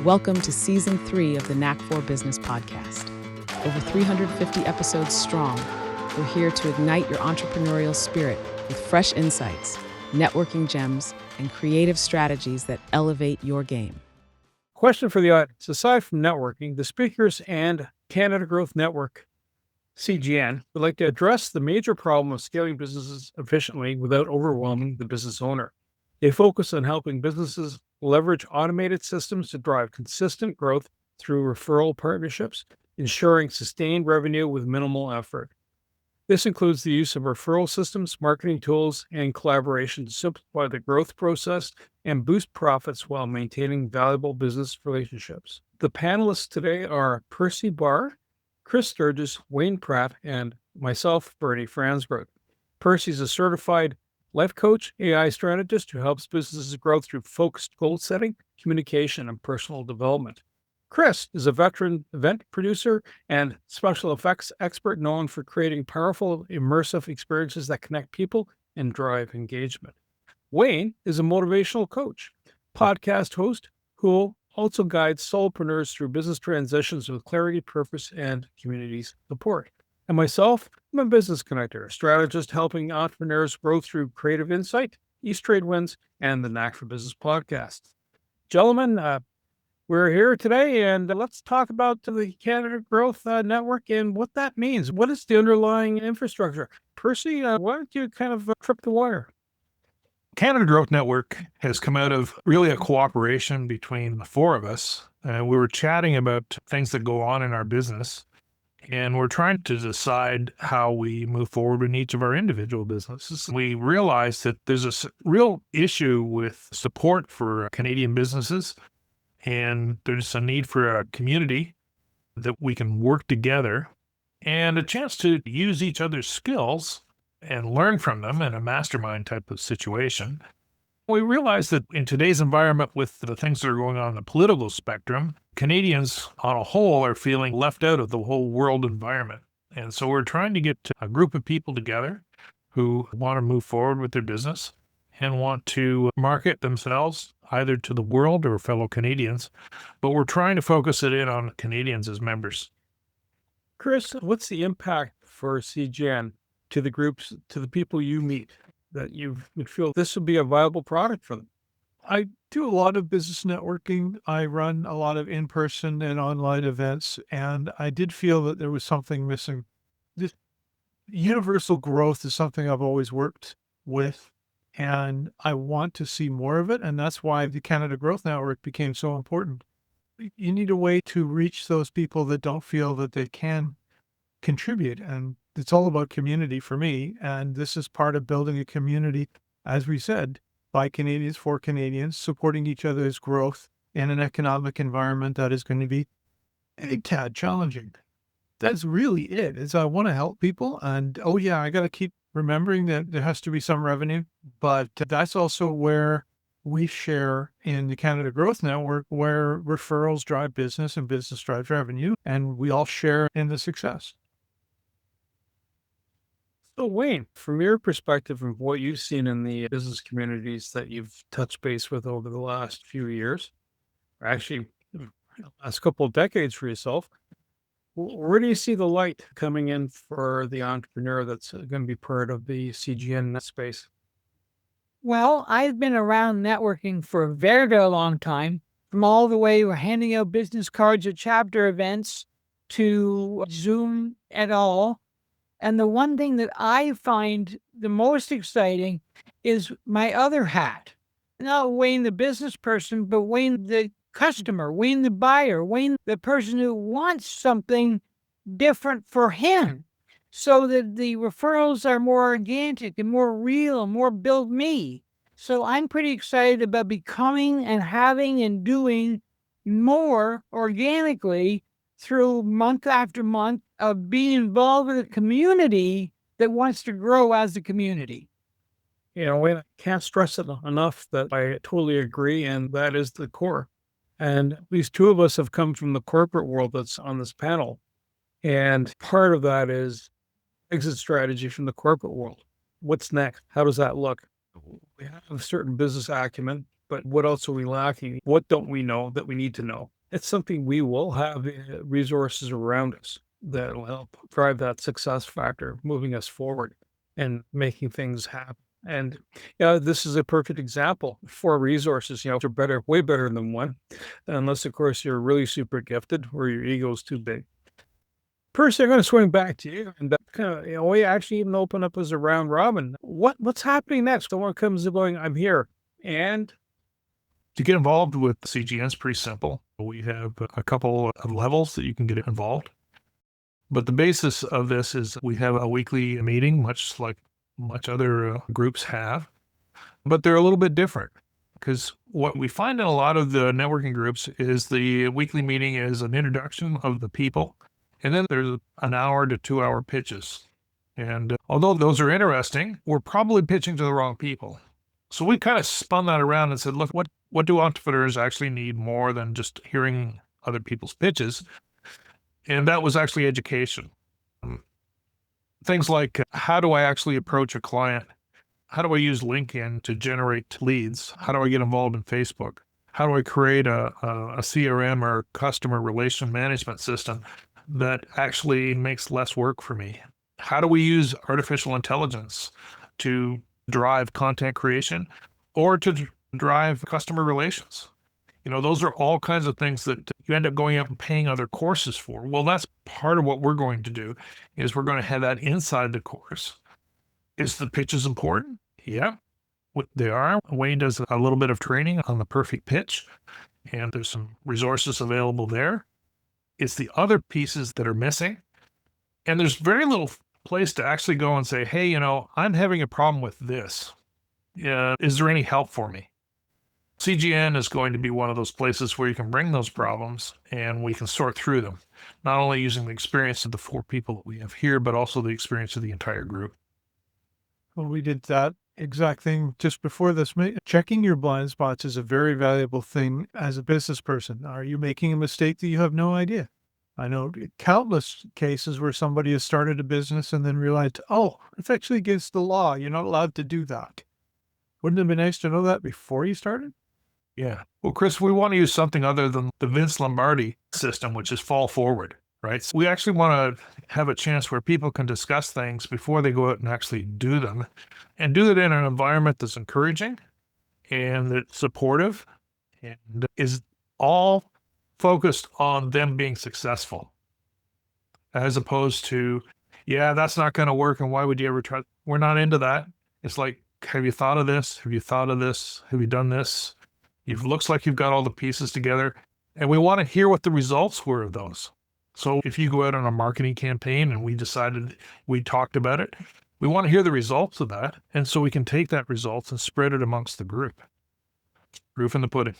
Welcome to Season 3 of the Knack for Business podcast. Over 350 episodes strong, we're here to ignite your entrepreneurial spirit with fresh insights, networking gems, and creative strategies that elevate your game. Question for the audience. Aside from networking, the speakers and Canada Growth Network, CGN, would like to address the major problem of scaling businesses efficiently without overwhelming the business owner. They focus on helping businesses leverage automated systems to drive consistent growth through referral partnerships, ensuring sustained revenue with minimal effort. This includes the use of referral systems, marketing tools, and collaboration to simplify the growth process and boost profits while maintaining valuable business relationships. The panelists today are Percy Barr, Chris Sturgis, Wayne Pratt, and myself, Bernie Fransberg. Percy is a certified life coach, AI strategist who helps businesses grow through focused goal setting, communication, and personal development. Chris is a veteran event producer and special effects expert known for creating powerful, immersive experiences that connect people and drive engagement. Wayne is a motivational coach, podcast host who also guides solopreneurs through business transitions with clarity, purpose, and community support. And myself, I'm a business connector, a strategist helping entrepreneurs grow through creative insight, East Trade Wins, and the Knack for Business podcast. Gentlemen, we're here today, and let's talk about the Canada Growth Network and what that means. What is the underlying infrastructure? Percy, why don't you kind of trip the wire? Canada Growth Network has come out of really a cooperation between the four of us. We were chatting about things that go on in our business, and we're trying to decide how we move forward in each of our individual businesses. We realized that there's a real issue with support for Canadian businesses, and there's a need for a community that we can work together and a chance to use each other's skills and learn from them in a mastermind type of situation. We realize that in today's environment with the things that are going on in the political spectrum, Canadians on a whole are feeling left out of the whole world environment. And so we're trying to get a group of people together who want to move forward with their business and want to market themselves either to the world or fellow Canadians, but we're trying to focus it in on Canadians as members. Chris, what's the impact for CGN to the groups, to the people you meet, that you would feel this would be a viable product for them? I do a lot of business networking. I run a lot of in-person and online events, and I did feel that there was something missing. This universal growth is something I've always worked with, and I want to see more of it, and that's why the Canada Growth Network became so important. You need a way to reach those people that don't feel that they can contribute, and it's all about community for me, and this is part of building a community, as we said, by Canadians for Canadians, supporting each other's growth in an economic environment that is going to be a tad challenging. That's really it, is I want to help people, and I got to keep remembering that there has to be some revenue, but that's also where we share in the Canada Growth Network, where referrals drive business and business drives revenue, and we all share in the success. So Wayne, from your perspective of what you've seen in the business communities that you've touched base with over the last few years, or actually last couple of decades for yourself, where do you see the light coming in for the entrepreneur that's going to be part of the CGN space? Well, I've been around networking for a very, very long time, from all the way we're handing out business cards at chapter events to Zoom et al. And the one thing that I find the most exciting is my other hat. Not Wayne the business person, but Wayne the customer, Wayne the buyer, Wayne the person who wants something different for him, so that the referrals are more organic and more real and more build me. So I'm pretty excited about becoming and having and doing more organically through month after month of being involved with a community that wants to grow as a community. I can't stress it enough that I totally agree, and that is the core. And at least two of us have come from the corporate world that's on this panel. And part of that is exit strategy from the corporate world. What's next? How does that look? We have a certain business acumen. but what else are we lacking? What don't we know that we need to know? It's something we will have resources around us that will help drive that success factor, moving us forward and making things happen. And this is a perfect example. 4 resources, are better, way better than one, unless of course you're really super gifted or your ego is too big. Percy, I'm going to swing back to you, and kind of, we actually even open up as a round robin. What's happening next? Someone comes and going, I'm here, and To get involved with CGN is pretty simple. We have a couple of levels that you can get involved. But the basis of this is we have a weekly meeting, much like much other groups have, but they're a little bit different because what we find in a lot of the networking groups is the weekly meeting is an introduction of the people, and then there's an hour to 2 hour pitches. And although those are interesting, we're probably pitching to the wrong people. So we kind of spun that around and said, look, what do entrepreneurs actually need more than just hearing other people's pitches? And that was actually education. Things like, how do I actually approach a client? How do I use LinkedIn to generate leads? How do I get involved in Facebook? How do I create a CRM or customer relation management system that actually makes less work for me? How do we use artificial intelligence to drive content creation or to drive customer relations? Those are all kinds of things that you end up going out and paying other courses for. Well, that's part of what we're going to do is we're going to have that inside the course. Is the pitches important? Yeah, they are. Wayne does a little bit of training on the perfect pitch, and there's some resources available there. It's the other pieces that are missing. And there's very little place to actually go and say, hey, I'm having a problem with this. Is there any help for me? CGN is going to be one of those places where you can bring those problems and we can sort through them, not only using the experience of the 4 people that we have here, but also the experience of the entire group. Well, we did that exact thing just before this meeting. Checking your blind spots is a very valuable thing as a business person. Are you making a mistake that you have no idea? I know countless cases where somebody has started a business and then realized, oh, it's actually against the law. You're not allowed to do that. Wouldn't it have been nice to know that before you started? Yeah. Well, Chris, we want to use something other than the Vince Lombardi system, which is fall forward, right? So we actually want to have a chance where people can discuss things before they go out and actually do them, and do it in an environment that's encouraging and that's supportive and is all focused on them being successful, as opposed to, yeah, that's not going to work. And why would you ever try? We're not into that. It's like, have you thought of this? Have you thought of this? Have you done this? It looks like you've got all the pieces together, and we want to hear what the results were of those. So if you go out on a marketing campaign and we decided we talked about it, we want to hear the results of that. And so we can take that results and spread it amongst the group. Proof in the pudding.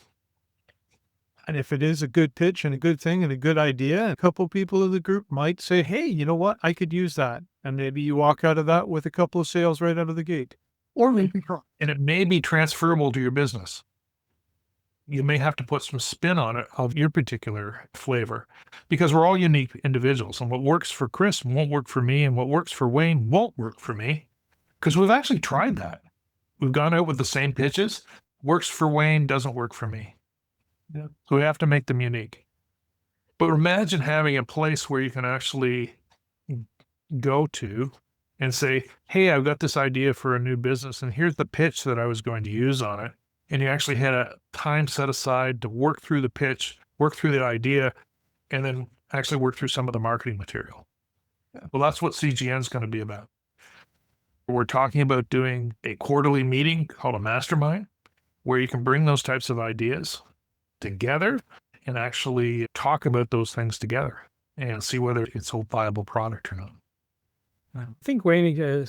And if it is a good pitch and a good thing and a good idea, a couple people in the group might say, hey, you know what? I could use that. And maybe you walk out of that with a couple of sales right out of the gate. Or maybe not. And it may be transferable to your business. You may have to put some spin on it of your particular flavor, because we're all unique individuals, and what works for Chris won't work for me, and what works for Wayne won't work for me, because we've actually tried that. We've gone out with the same pitches. Works for Wayne, doesn't work for me. Yeah. So we have to make them unique. But imagine having a place where you can actually go to and say, hey, I've got this idea for a new business, and here's the pitch that I was going to use on it. And you actually had a time set aside to work through the pitch, work through the idea, and then actually work through some of the marketing material. Well, that's what CGN is going to be about. We're talking about doing a quarterly meeting called a mastermind, where you can bring those types of ideas together and actually talk about those things together and see whether it's a viable product or not. I think Wayne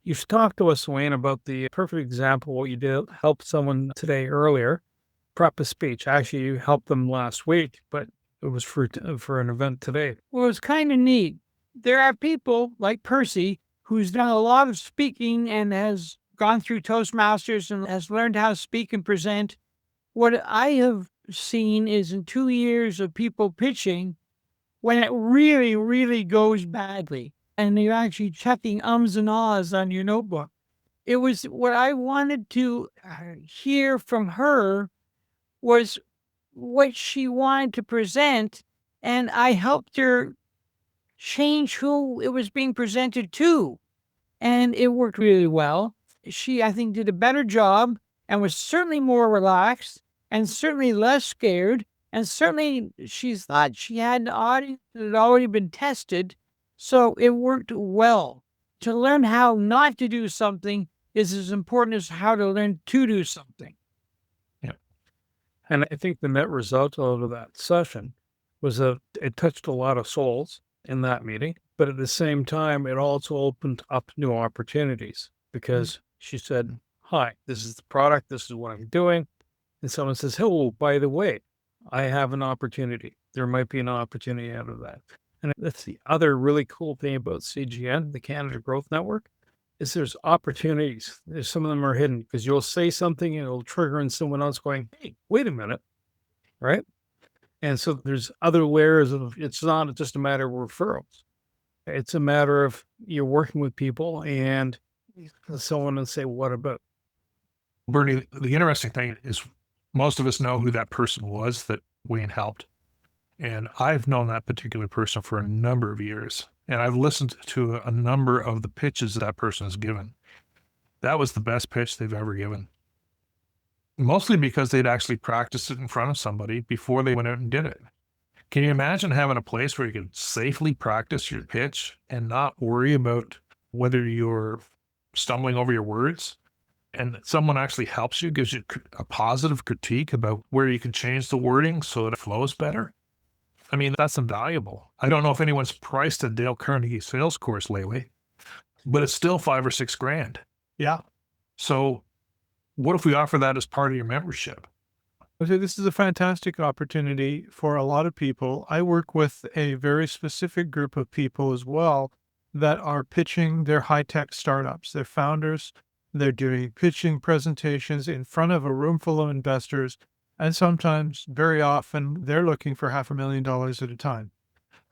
you've talked to us, Wayne, about the perfect example of what you did, help someone today earlier, prep a speech. Actually, you helped them last week, but it was for an event today. Well, it's kind of neat. There are people like Percy who's done a lot of speaking and has gone through Toastmasters and has learned how to speak and present. What I have seen is in 2 years of people pitching, when it really, really goes badly, and you're actually checking ums and ahs on your notebook. it was what I wanted to hear from her was what she wanted to present, and I helped her change who it was being presented to. And it worked really well. She, I think, did a better job and was certainly more relaxed and certainly less scared. And certainly she thought she had an audience that had already been tested. So it worked well. To learn how not to do something is as important as how to learn to do something. And I think the net result out of that session was that it touched a lot of souls in that meeting. But at the same time, it also opened up new opportunities because she said, hi, this is the product. This is what I'm doing. And someone says, oh, by the way, I have an opportunity. There might be an opportunity out of that. And that's the other really cool thing about CGN, the Canada Growth Network, is there's opportunities. There's some of them are hidden because you'll say something and it'll trigger in someone else going, hey, wait a minute, right? And so there's other layers of, it's not just a matter of referrals. It's a matter of you're working with people and someone will say, what about? Bernie, the interesting thing is most of us know who that person was that Wayne helped. And I've known that particular person for a number of years. And I've listened to a number of the pitches that person has given. That was the best pitch they've ever given. Mostly because they'd actually practiced it in front of somebody before they went out and did it. Can you imagine having a place where you can safely practice your pitch and not worry about whether you're stumbling over your words? And someone actually helps you, gives you a positive critique about where you can change the wording so that it flows better. I mean, that's invaluable. I don't know if anyone's priced a Dale Carnegie sales course lately, but it's still $5 or $6 grand. Yeah. So what if we offer that as part of your membership? So this is a fantastic opportunity for a lot of people. I work with a very specific group of people as well that are pitching their high-tech startups. They're founders. They're doing pitching presentations in front of a room full of investors. And sometimes, very often, they're looking for $500,000 at a time.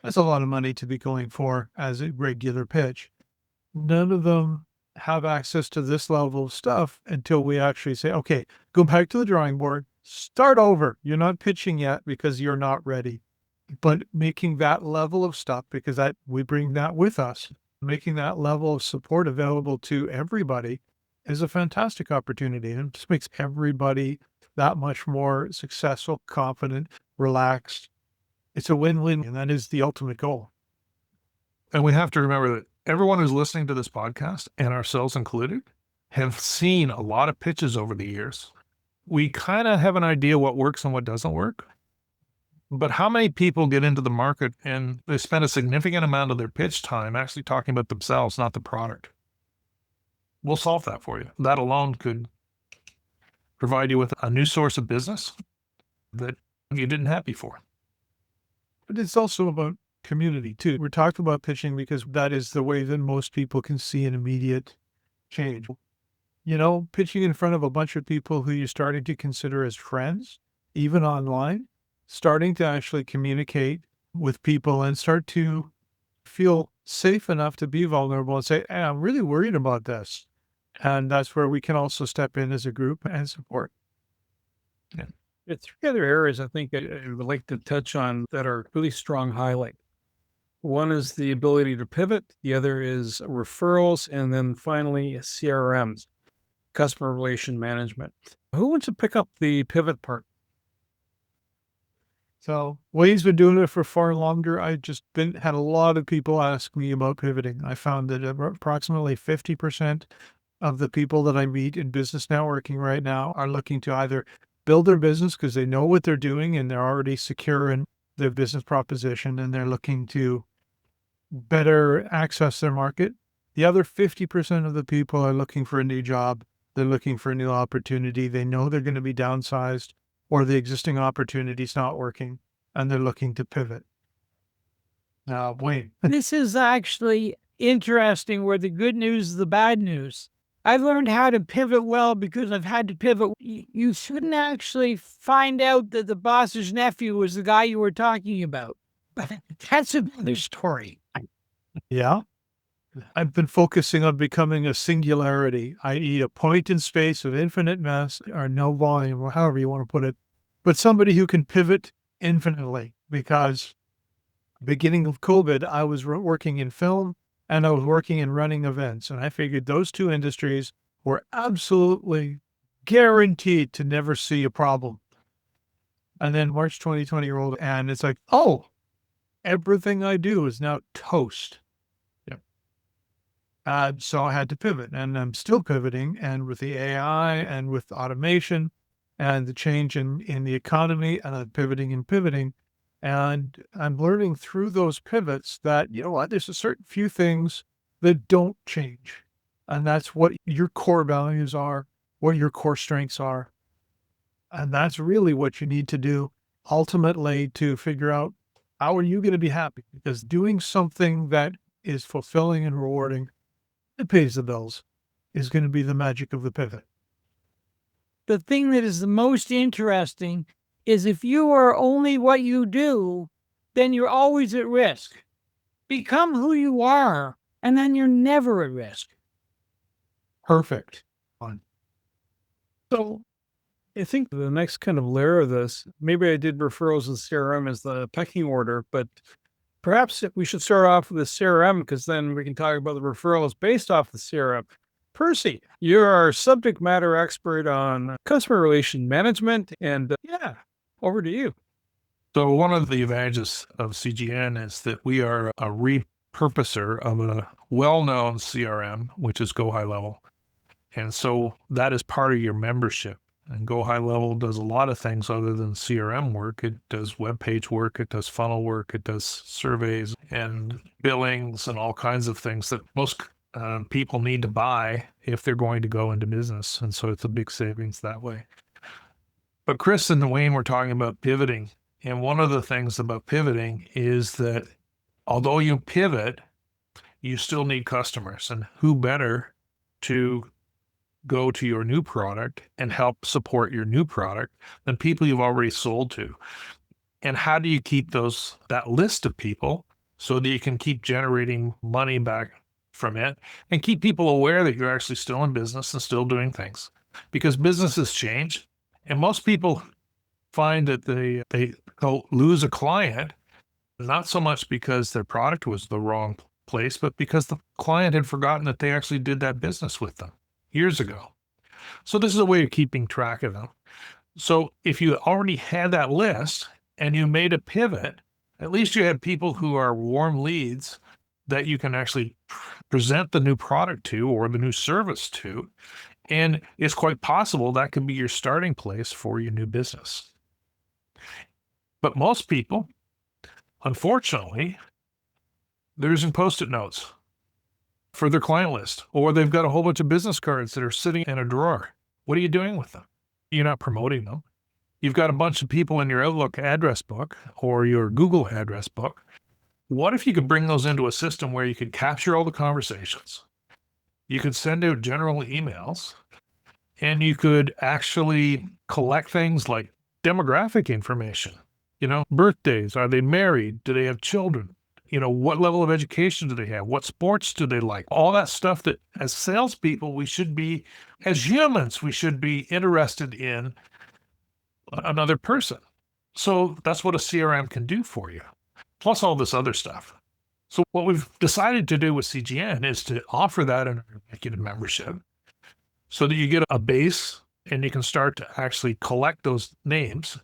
That's a lot of money to be going for as a regular pitch. None of them have access to this level of stuff until we actually say, okay, go back to the drawing board, start over. You're not pitching yet because you're not ready. But making that level of stuff, because we bring that with us, making that level of support available to everybody is a fantastic opportunity. And it just makes everybody that much more successful, confident, relaxed. It's a win-win, and that is the ultimate goal. And we have to remember that everyone who's listening to this podcast, and ourselves included, have seen a lot of pitches over the years. We kind of have an idea what works and what doesn't work. But how many people get into the market and they spend a significant amount of their pitch time actually talking about themselves, not the product? We'll solve that for you. That alone could provide you with a new source of business that you didn't have before. But it's also about community too. We're talking about pitching because that is the way that most people can see an immediate change. You know, pitching in front of a bunch of people who you're starting to consider as friends, even online, starting to actually communicate with people and start to feel safe enough to be vulnerable and say, hey, I'm really worried about this. And that's where we can also step in as a group and support. Yeah. There are three other areas I think I would like to touch on that are really strong highlight. One is the ability to pivot. The other is referrals. And then finally, CRMs, customer relation management. Who wants to pick up the pivot part? So Wayne's been doing it for far longer. I just had a lot of people ask me about pivoting. I found that approximately 50% of the people that I meet in business networking right now are looking to either build their business because they know what they're doing and they're already secure in their business proposition and they're looking to better access their market. The other 50% of the people are looking for a new job. They're looking for a new opportunity. They know they're going to be downsized or the existing opportunity is not working and they're looking to pivot. Now, Wayne. This is actually interesting where the good news is the bad news. I've learned how to pivot well because I've had to pivot. You shouldn't actually find out that the boss's nephew was the guy you were talking about. But that's another story. Yeah. I've been focusing on becoming a singularity, i.e. a point in space of infinite mass or no volume, or however you want to put it, but somebody who can pivot infinitely. Because beginning of COVID, I was working in film and I was working in running events. And I figured those two industries were absolutely guaranteed to never see a problem. And then March 2020 rolled and it's like, oh, everything I do is now toast. So I had to pivot, and I'm still pivoting. And with the AI and with automation and the change in the economy, and I'm pivoting and pivoting. And I'm learning through those pivots that, you know what, there's a certain few things that don't change. And that's what your core values are, what your core strengths are. And that's really what you need to do ultimately to figure out how are you going to be happy? Because doing something that is fulfilling and rewarding that pays the bills is going to be the magic of the pivot. The thing that is the most interesting is if you are only what you do, then you're always at risk. Become who you are, and then you're never at risk. Perfect. So I think the next kind of layer of this, maybe I did referrals and CRM as the pecking order, but perhaps we should start off with the CRM because then we can talk about the referrals based off the CRM. Percy, you're our subject matter expert on customer relation management. And over to you. So one of the advantages of CGN is that we are a repurposer of a well-known CRM, which is Go High Level. And so that is part of your membership. And Go High Level does a lot of things other than CRM work. It does web page work, it does funnel work, it does surveys and billings and all kinds of things that most people need to buy if they're going to go into business. And so it's a big savings that way. But Chris and Wayne were talking about pivoting. And one of the things about pivoting is that although you pivot, you still need customers. And who better to go to your new product and help support your new product than people you've already sold to? And how do you keep that list of people so that you can keep generating money back from it and keep people aware that you're actually still in business and still doing things? Because businesses change, and most people find that they lose a client, not so much because their product was the wrong place, but because the client had forgotten that they actually did that business with them years ago. So this is a way of keeping track of them. So if you already had that list and you made a pivot, at least you had people who are warm leads that you can actually present the new product to or the new service to. And it's quite possible that could be your starting place for your new business. But most people, unfortunately, they're using Post-it notes for their client list, or they've got a whole bunch of business cards that are sitting in a drawer. What are you doing with them? You're not promoting them. You've got a bunch of people in your Outlook address book or your Google address book. What if you could bring those into a system where you could capture all the conversations? You could send out general emails, and you could actually collect things like demographic information. Birthdays, are they married? Do they have children? What level of education do they have? What sports do they like? All that stuff that as salespeople, as humans, we should be interested in another person. So that's what a CRM can do for you, plus all this other stuff. So what we've decided to do with CGN is to offer that in our executive membership so that you get a base and you can start to actually collect those names.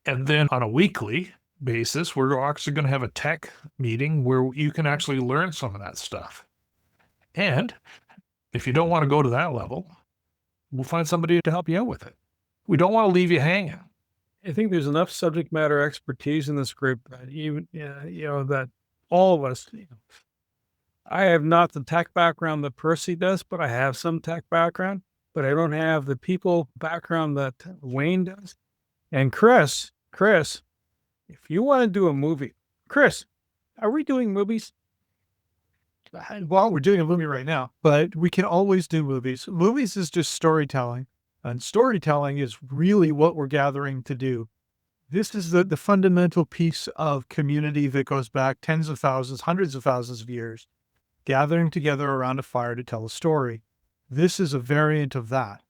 And then on a weekly basis, we're actually going to have a tech meeting where you can actually learn some of that stuff. And if you don't want to go to that level, we'll find somebody to help you out with it. We don't want to leave you hanging. I think there's enough subject matter expertise in this group that even, that all of us, I have not the tech background that Percy does, but I have some tech background, but I don't have the people background that Wayne does. And Chris, if you want to do a movie, Chris, are we doing movies? Well, we're doing a movie right now, but we can always do movies. Movies is just storytelling, and storytelling is really what we're gathering to do. This is the fundamental piece of community that goes back tens of thousands, hundreds of thousands of years. gathering together around a fire to tell a story. This is a variant of that.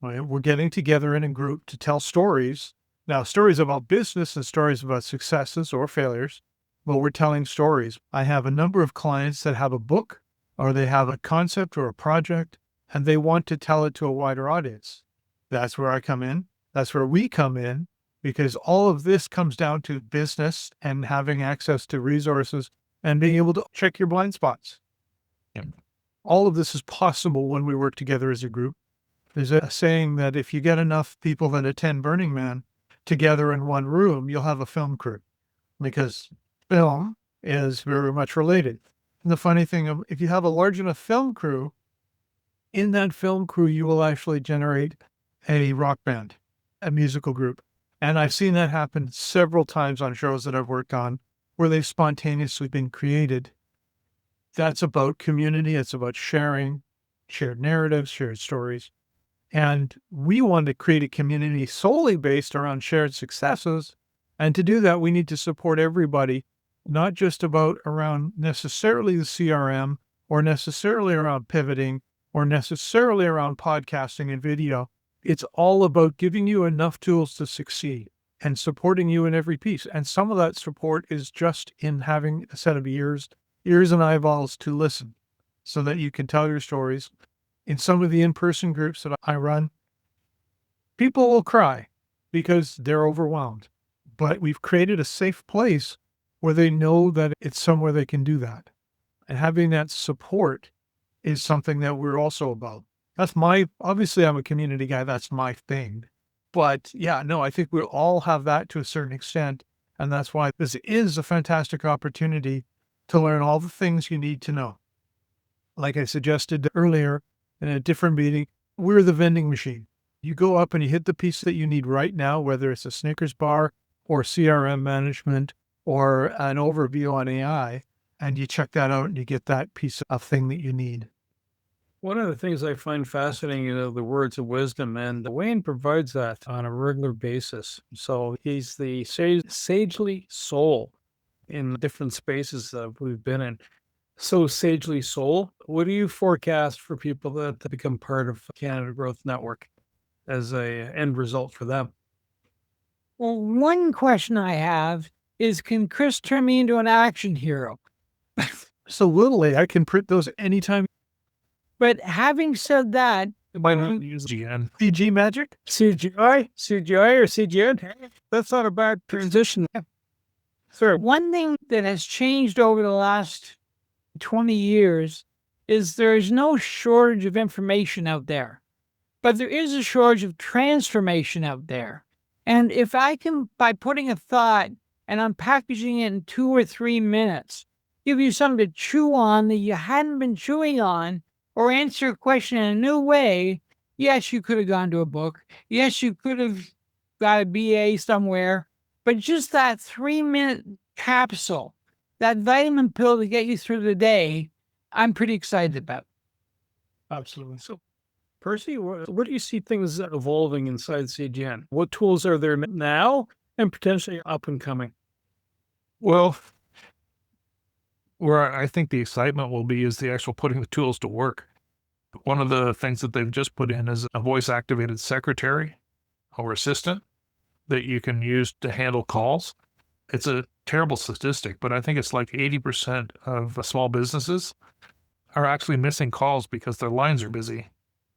Right? We're getting together in a group to tell stories. Now, stories about business and stories about successes or failures, but we're telling stories. I have a number of clients that have a book or they have a concept or a project and they want to tell it to a wider audience. That's where I come in. That's where we come in, because all of this comes down to business and having access to resources and being able to check your blind spots. Yep. All of this is possible when we work together as a group. There's a saying that if you get enough people that attend Burning Man together in one room, you'll have a film crew, because film is very much related. And the funny thing, if you have a large enough film crew, in that film crew, you will actually generate a rock band, a musical group. And I've seen that happen several times on shows that I've worked on where they've spontaneously been created. That's about community. It's about sharing, shared narratives, shared stories. And we want to create a community solely based around shared successes. And to do that, we need to support everybody, not just around necessarily the CRM or necessarily around pivoting or necessarily around podcasting and video. It's all about giving you enough tools to succeed and supporting you in every piece. And some of that support is just in having a set of ears and eyeballs to listen so that you can tell your stories. In some of the in-person groups that I run, people will cry because they're overwhelmed. But we've created a safe place where they know that it's somewhere they can do that. And having that support is something that we're also about. Obviously I'm a community guy, that's my thing. But yeah, no, I think we'll all have that to a certain extent. And that's why this is a fantastic opportunity to learn all the things you need to know. Like I suggested earlier in a different meeting, we're the vending machine. You go up and you hit the piece that you need right now, whether it's a Snickers bar or CRM management or an overview on AI, and you check that out and you get that piece of thing that you need. One of the things I find fascinating is the words of wisdom, and Wayne provides that on a regular basis. So he's the sagely soul in different spaces that we've been in. So sagely soul, what do you forecast for people that become part of Canada Growth Network as a end result for them? Well, one question I have is, can Chris turn me into an action hero? Absolutely. I can print those anytime. But having said that, Why not use GN? CG magic? CGI or CGN? That's not a bad transition. Sir, one thing that has changed over the last 20 years is there's no shortage of information out there, but there is a shortage of transformation out there. And if I can, by putting a thought and unpackaging it in 2 or 3 minutes, give you something to chew on that you hadn't been chewing on, or answer a question in a new way, yes, you could have gone to a book. Yes, you could have got a BA somewhere, but just that 3-minute capsule, that vitamin pill to get you through the day, I'm pretty excited about. absolutely. So, Percy, where do you see things evolving inside CGN? What tools are there now and potentially up and coming? Well, where I think the excitement will be is the actual putting the tools to work. One of the things that they've just put in is a voice-activated secretary or assistant that you can use to handle calls. It's a terrible statistic, but I think it's like 80% of small businesses are actually missing calls because their lines are busy.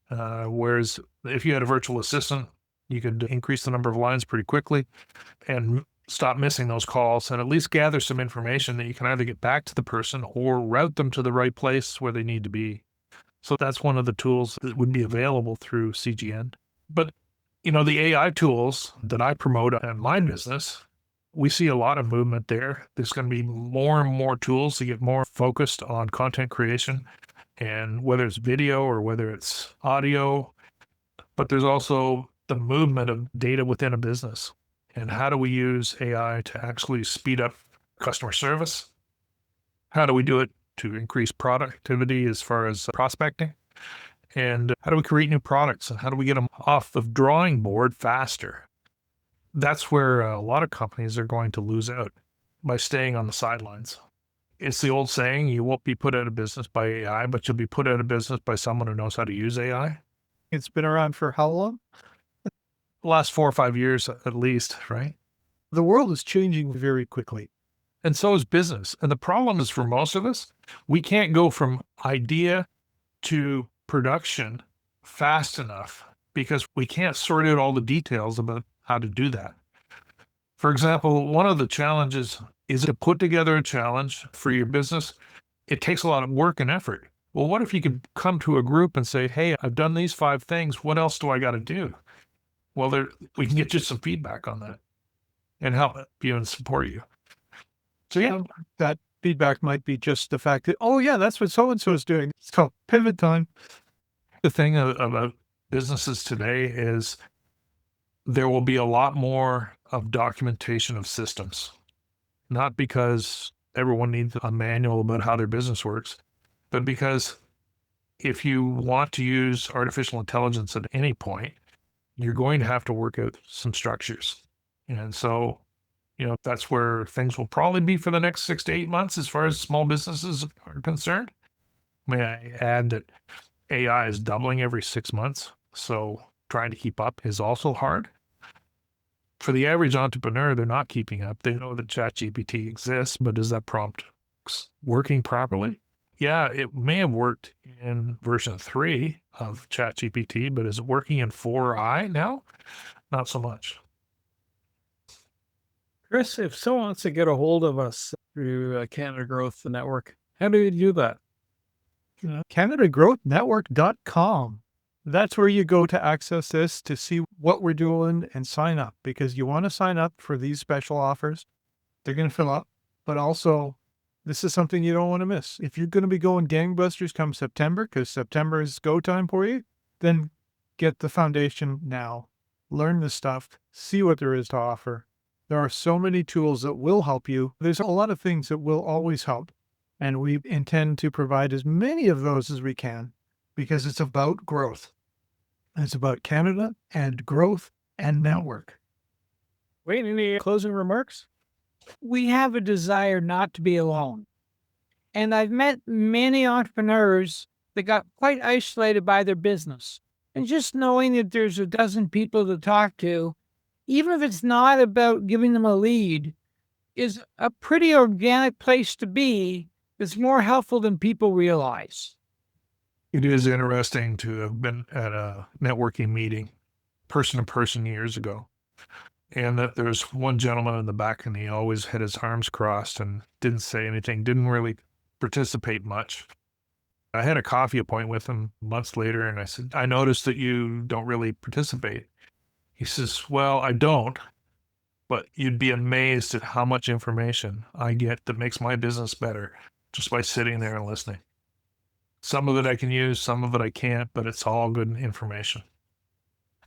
Whereas if you had a virtual assistant, you could increase the number of lines pretty quickly and stop missing those calls and at least gather some information that you can either get back to the person or route them to the right place where they need to be. So that's one of the tools that would be available through CGN. But, the AI tools that I promote in my business, we see a lot of movement there. There's going to be more and more tools to get more focused on content creation, and whether it's video or whether it's audio. But there's also the movement of data within a business. And how do we use AI to actually speed up customer service? How do we do it to increase productivity as far as prospecting? And how do we create new products? And how do we get them off the drawing board faster? That's where a lot of companies are going to lose out by staying on the sidelines. It's the old saying, you won't be put out of business by AI, but you'll be put out of business by someone who knows how to use AI. It's been around for how long? The last 4 or 5 years at least, right? The world is changing very quickly. And so is business. And the problem is for most of us, we can't go from idea to production fast enough because we can't sort out all the details about how to do that. For example, one of the challenges is to put together a challenge for your business. It takes a lot of work and effort. Well, what if you could come to a group and say, hey, I've done these 5 things. What else do I got to do? Well, we can get you some feedback on that and help you and support you. So yeah, That feedback might be just the fact that, oh yeah, that's what so-and-so is doing. It's called pivot time. the thing about businesses today is there will be a lot more of documentation of systems, not because everyone needs a manual about how their business works, but because if you want to use artificial intelligence at any point, you're going to have to work out some structures. And so, that's where things will probably be for the next 6 to 8 months as far as small businesses are concerned. May I add that AI is doubling every 6 months. So trying to keep up is also hard. For the average entrepreneur, they're not keeping up. They know that ChatGPT exists, but is that prompt working properly? Yeah, it may have worked in version 3 of ChatGPT, but is it working in 4i now? Not so much. Chris, if someone wants to get a hold of us through Canada Growth Network, how do you do that? CanadaGrowthNetwork.com. That's where you go to access this, to see what we're doing and sign up, because you want to sign up for these special offers. They're going to fill up, but also this is something you don't want to miss. If you're going to be going gangbusters come September, because September is go time for you, then get the foundation now. Learn the stuff, see what there is to offer. There are so many tools that will help you. There's a lot of things that will always help. And we intend to provide as many of those as we can, because it's about growth. It's about Canada and growth and network. Wayne, any closing remarks? We have a desire not to be alone. And I've met many entrepreneurs that got quite isolated by their business. And just knowing that there's a dozen people to talk to, even if it's not about giving them a lead, is a pretty organic place to be. It's more helpful than people realize. It is interesting to have been at a networking meeting, person to person, years ago. And that there's one gentleman in the back and he always had his arms crossed and didn't say anything, didn't really participate much. I had a coffee appointment with him months later and I said, I noticed that you don't really participate. He says, well, I don't, but you'd be amazed at how much information I get that makes my business better just by sitting there and listening. Some of it I can use, some of it I can't, but it's all good information.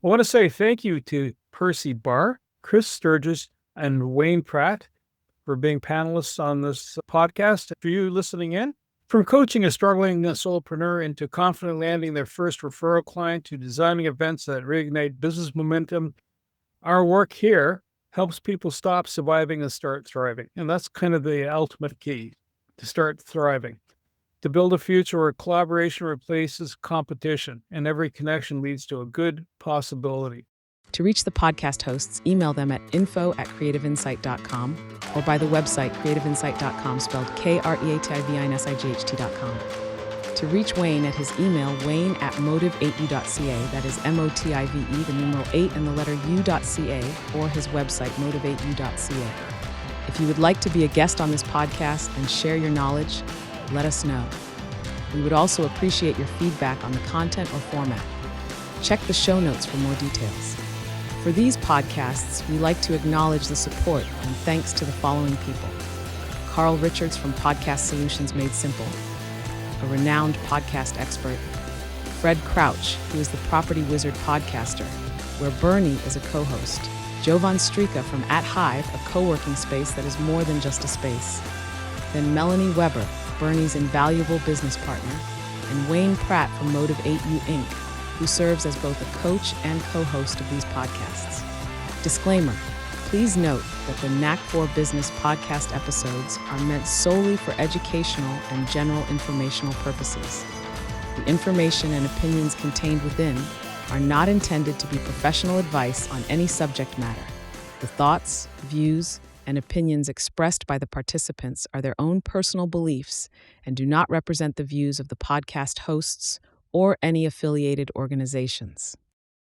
I want to say thank you to Percy Barr, Chris Sturgis, and Wayne Pratt for being panelists on this podcast. For you listening in, from coaching a struggling solopreneur into confidently landing their first referral client to designing events that reignite business momentum, our work here helps people stop surviving and start thriving. And that's kind of the ultimate key, to start thriving, to build a future where collaboration replaces competition and every connection leads to a good possibility. To reach the podcast hosts, email them at info@creativeinsight.com or by the website creativeinsight.com, spelled KREATIVINSIGHT.com. To reach Wayne at his email, wayne@motive8u.ca, that is MOTIVE, the numeral 8 and the letter u.ca, or his website, motive8u.ca. If you would like to be a guest on this podcast and share your knowledge, let us know. We would also appreciate your feedback on the content or format. Check the show notes for more details. For these podcasts, we like to acknowledge the support and thanks to the following people: Carl Richards from Podcast Solutions Made Simple, a renowned podcast expert; Fred Crouch, who is the Property Wizard podcaster, where Bernie is a co-host; Jovan Strika from At Hive, a co-working space that is more than just a space; then Melanie Weber, Bernie's invaluable business partner; and Wayne Pratt from Motive 8U Inc., who serves as both a coach and co-host of these podcasts. Disclaimer: Please note that the Knack for Business podcast episodes are meant solely for educational and general informational purposes. The information and opinions contained within are not intended to be professional advice on any subject matter. The thoughts, views, and opinions expressed by the participants are their own personal beliefs and do not represent the views of the podcast hosts or any affiliated organizations.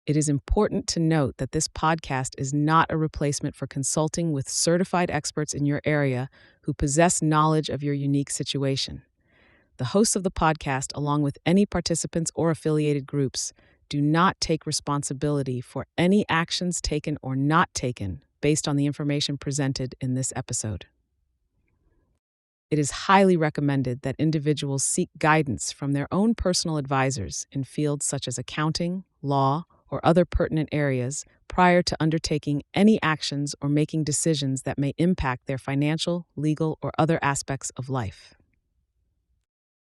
It is important to note that this podcast is not a replacement for consulting with certified experts in your area who possess knowledge of your unique situation. The hosts of the podcast, along with any participants or affiliated groups, do not take responsibility for any actions taken or not taken based on the information presented in this episode. It is highly recommended that individuals seek guidance from their own personal advisors in fields such as accounting, law, or other pertinent areas prior to undertaking any actions or making decisions that may impact their financial, legal, or other aspects of life.